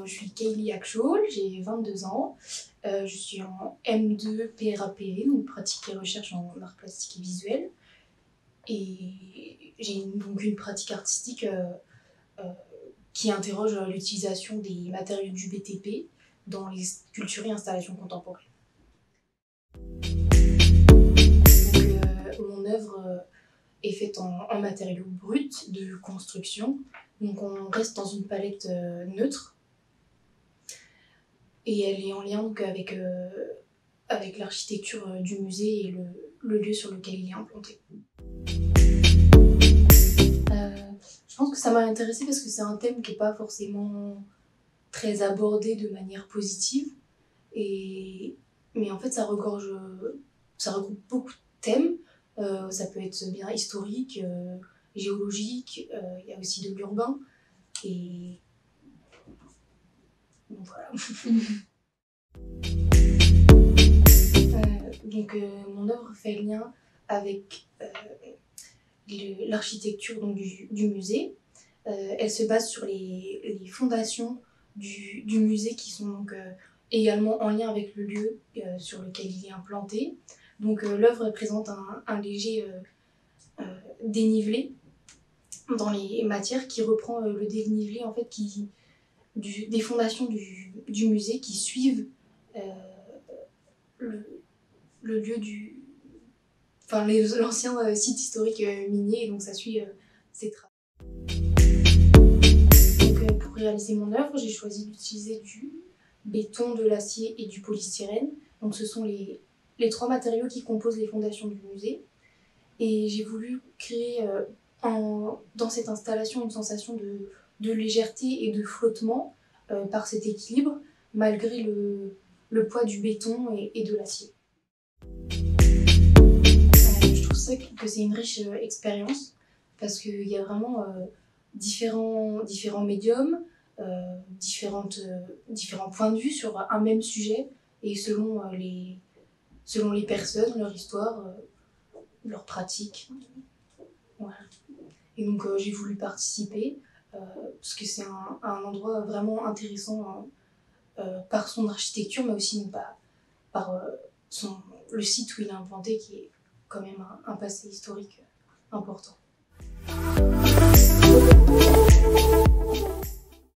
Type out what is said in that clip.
Je suis Kaylee Akchol, j'ai 22 ans. Je suis en M2 PRAP, donc pratique et recherche en arts plastiques et visuels. Et j'ai donc une pratique artistique qui interroge l'utilisation des matériaux du BTP dans les sculptures et installations contemporaines. Donc, mon œuvre est faite en matériaux bruts de construction. Donc on reste dans une palette neutre. Et elle est en lien donc, avec l'architecture du musée et le lieu sur lequel il est implanté. Je pense que ça m'a intéressée parce que c'est un thème qui n'est pas forcément très abordé de manière positive. Mais en fait, ça regroupe beaucoup de thèmes. Ça peut être bien historique, géologique, il y a aussi de l'urbain. Et donc voilà. Mon œuvre fait lien avec l'architecture du musée. Elle se base sur les fondations du musée qui sont donc également en lien avec le lieu sur lequel il est implanté. Donc l'œuvre présente un léger dénivelé dans les matières qui reprend le dénivelé en fait, des fondations du musée qui suivent le lieu l'ancien site historique minier, et donc ça suit ces traces. Donc, pour réaliser mon œuvre, j'ai choisi d'utiliser du béton, de l'acier et du polystyrène. Donc ce sont les trois matériaux qui composent les fondations du musée. Et j'ai voulu créer dans cette installation une sensation de légèreté et de flottement par cet équilibre, malgré le poids du béton et de l'acier. Je trouve que c'est une riche expérience parce qu'il y a vraiment différents médiums, différents points de vue sur un même sujet et selon les personnes, leur histoire, leur pratique. Voilà. Et donc j'ai voulu participer parce que c'est un endroit vraiment intéressant par son architecture, mais aussi par le site où il est implanté qui est quand même un passé historique important.